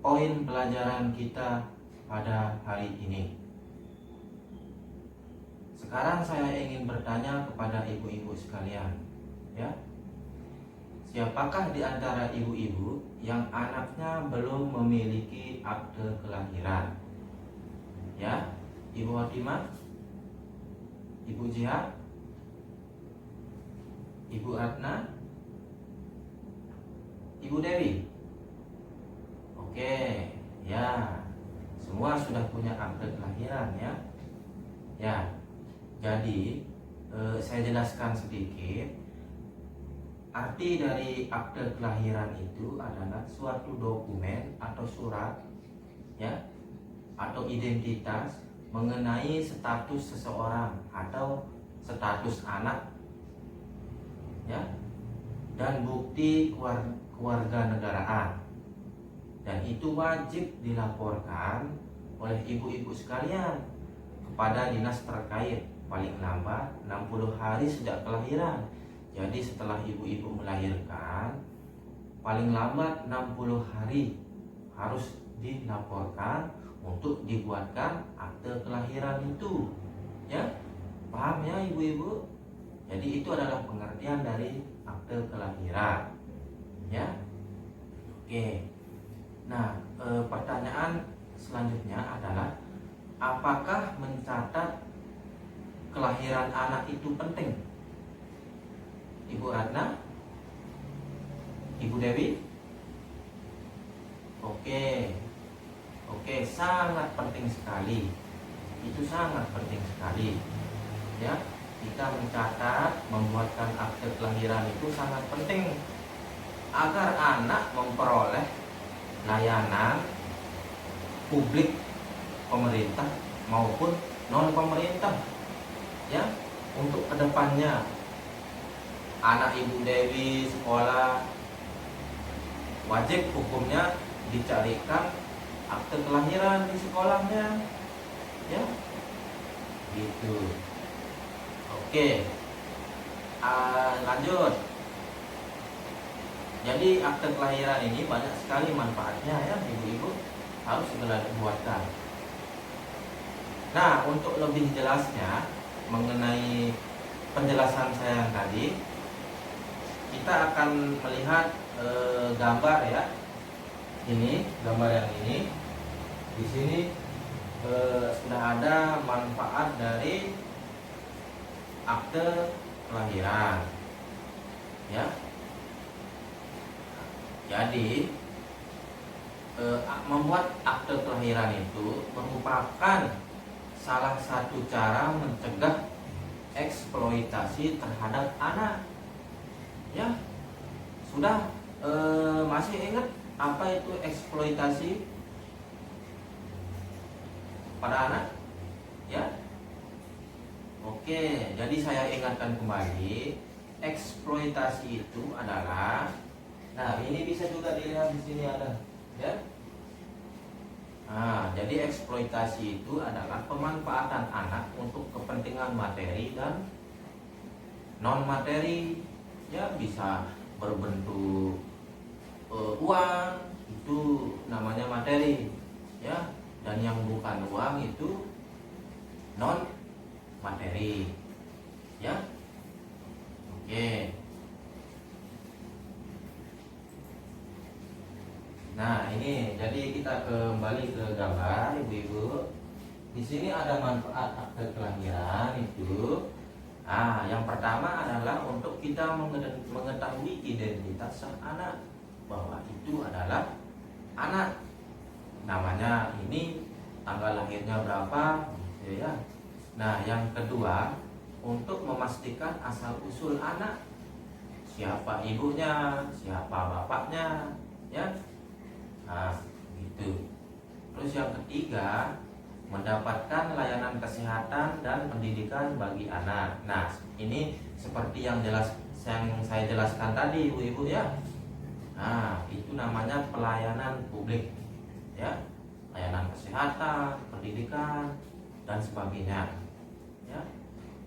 poin pelajaran kita pada hari ini. Sekarang saya ingin bertanya kepada ibu-ibu sekalian, ya. Siapakah di antara ibu-ibu yang anaknya belum memiliki akte kelahiran? Ya, Ibu Fatimah, Ibu Jihad, Ibu Ratna, Ibu Dewi. Oke, ya. Semua sudah punya akte kelahiran, ya. Ya. Jadi, saya jelaskan sedikit. Arti dari akte kelahiran itu adalah suatu dokumen atau surat, ya, atau identitas mengenai status seseorang atau status anak, ya, dan bukti kewarganegaraan. Dan itu wajib dilaporkan oleh ibu-ibu sekalian kepada dinas terkait paling lambat 60 hari sejak kelahiran. Jadi setelah ibu-ibu melahirkan, paling lambat 60 hari harus dilaporkan untuk dibuatkan akte kelahiran itu. Ya, paham ya ibu-ibu? Jadi itu adalah pengertian dari akte kelahiran. Ya, oke. Nah, pertanyaan selanjutnya adalah, apakah mencatat kelahiran anak itu penting? Ibu Ratna, Ibu Dewi? Oke, sangat penting sekali. Itu sangat penting sekali. Ya, kita mencatat, membuatkan akte kelahiran itu sangat penting agar anak memperoleh layanan publik pemerintah maupun non pemerintah, ya, untuk kedepannya. Anak Ibu Dewi sekolah, wajib hukumnya dicarikan akte kelahiran di sekolahnya, ya, gitu. Oke, lanjut. Jadi akte kelahiran ini banyak sekali manfaatnya, ya ibu-ibu, harus segera dibuatkan. Nah, untuk lebih jelasnya mengenai penjelasan saya yang tadi, kita akan melihat gambar, ya. Ini gambar yang ini. Di sini sudah ada manfaat dari akte kelahiran, ya. Jadi membuat akte kelahiran itu merupakan salah satu cara mencegah eksploitasi terhadap anak. Ya, sudah masih ingat apa itu eksploitasi pada anak? Ya. Oke, jadi saya ingatkan kembali, eksploitasi itu adalah, nah ini bisa juga dilihat di sini ada, ya. Nah, jadi eksploitasi itu adalah pemanfaatan anak untuk kepentingan materi dan non materi, ya, bisa berbentuk uang, itu namanya materi, ya, dan yang bukan uang itu non materi, ya. Oke. Nah, ini jadi kita kembali ke gambar, ibu-ibu. Di sini ada manfaat akte kelahiran itu. Nah, yang pertama adalah untuk kita mengetahui identitas sang anak, bahwa itu adalah anak. Namanya ini, tanggal lahirnya berapa, gitu ya. Nah, yang kedua, untuk memastikan asal usul anak, siapa ibunya, siapa bapaknya, ya. Nah, gitu. Terus yang ketiga, mendapatkan layanan kesehatan dan pendidikan bagi anak. Nah, ini seperti yang saya jelaskan tadi, ibu-ibu, ya. Nah, itu namanya pelayanan publik, ya. Layanan kesehatan, pendidikan, dan sebagainya, ya.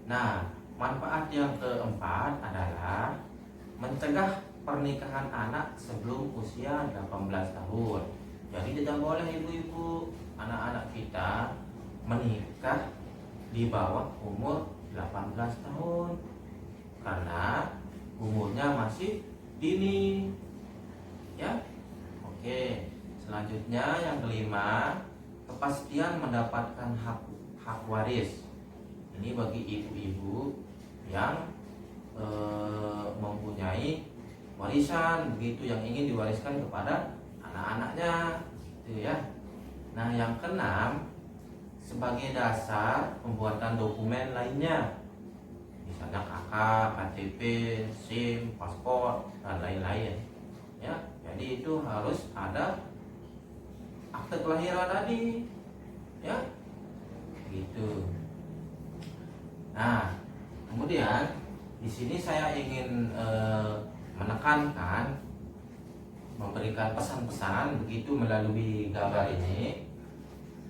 Nah, manfaat yang keempat adalah mencegah pernikahan anak sebelum usia 18 tahun. Jadi tidak boleh ibu-ibu anak-anak kita menikah di bawah umur 18 tahun karena umurnya masih dini. Ya. Oke. Selanjutnya yang kelima, kepastian mendapatkan hak waris. Ini bagi ibu-ibu yang mempunyai warisan begitu, yang ingin diwariskan kepada anak-anaknya, gitu ya. Nah, yang keenam, sebagai dasar pembuatan dokumen lainnya, misalnya KK, KTP, SIM, paspor dan lain-lain. Ya, jadi itu harus ada akte kelahiran tadi, ya, gitu. Nah, kemudian di sini saya ingin menekankan, memberikan pesan-pesan begitu melalui gambar ini,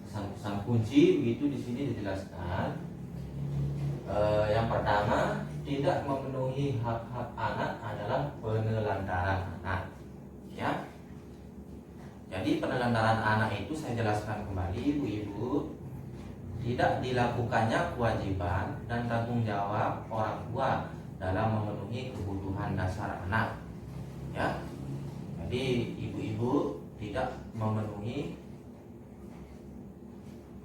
pesan-pesan kunci begitu di sini dijelaskan. Yang pertama, tidak memenuhi hak-hak anak adalah penelantaran anak, ya. Jadi penelantaran anak itu saya jelaskan kembali ibu-ibu, tidak dilakukannya kewajiban dan tanggung jawab orang tua dalam memenuhi kebutuhan dasar anak, ya. Jadi ibu-ibu tidak memenuhi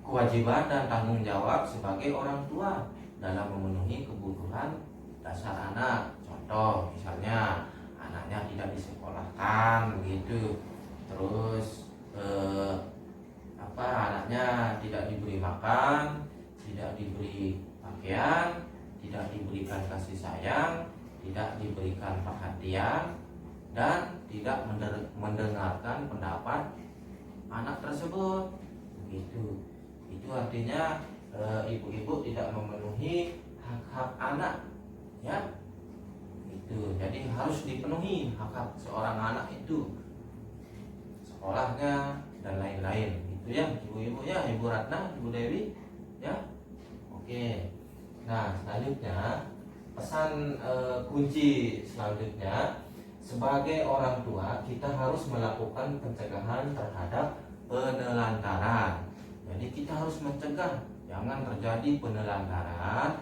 kewajiban dan tanggung jawab sebagai orang tua dalam memenuhi kebutuhan dasar anak. Contoh misalnya anaknya tidak disekolahkan begitu, terus anaknya tidak diberi makan, tidak diberi pakaian, tidak diberikan kasih sayang, tidak diberikan perhatian, dan tidak mendengarkan pendapat anak tersebut begitu. Itu artinya ibu-ibu tidak memenuhi hak-hak anak, ya. Itu jadi harus dipenuhi hak-hak seorang anak itu, sekolahnya dan lain-lain, gitu ya ibu-ibu, ya, Ibu Ratna, Ibu Dewi, ya. Oke. Nah, selanjutnya pesan kunci selanjutnya, sebagai orang tua kita harus melakukan pencegahan terhadap penelantaran. Jadi kita harus mencegah jangan terjadi penelantaran,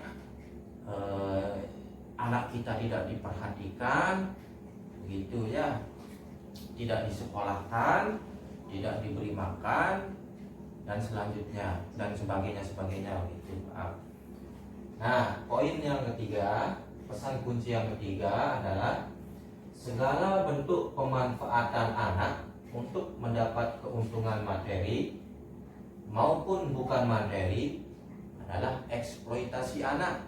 anak kita tidak diperhatikan begitu ya, tidak disekolahkan, tidak diberi makan, dan selanjutnya dan sebagainya gitu. Nah, poin yang ketiga, pesan kunci yang ketiga adalah segala bentuk pemanfaatan anak untuk mendapat keuntungan materi maupun bukan materi adalah eksploitasi anak.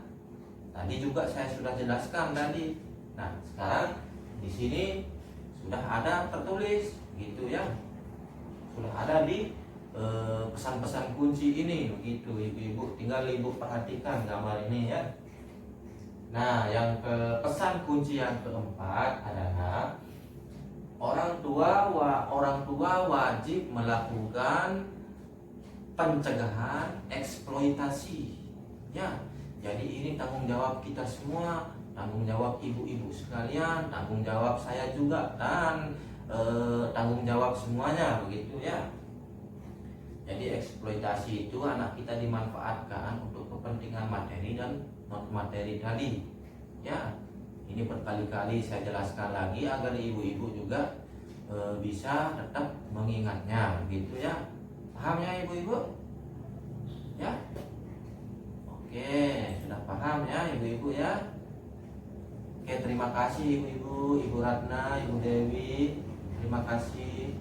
Tadi juga saya sudah jelaskan tadi. Nah, sekarang di sini sudah ada tertulis gitu ya. Sudah ada di pesan-pesan kunci ini begitu ibu-ibu. Tinggal ibu perhatikan gambar ini ya. Nah, yang pesan kunci yang keempat adalah orang tua wajib melakukan pencegahan eksploitasi, ya. Jadi ini tanggung jawab kita semua, tanggung jawab ibu-ibu sekalian, tanggung jawab saya juga, dan tanggung jawab semuanya begitu ya. Jadi eksploitasi itu anak kita dimanfaatkan untuk kepentingan materi dan non materi tadi, ya. Ini berkali-kali saya jelaskan lagi agar ibu-ibu juga bisa tetap mengingatnya begitu ya. Paham ya ibu-ibu? Ya. Oke, sudah paham ya ibu-ibu ya. Oke, terima kasih ibu-ibu, Ibu Ratna, Ibu Dewi. Terima kasih.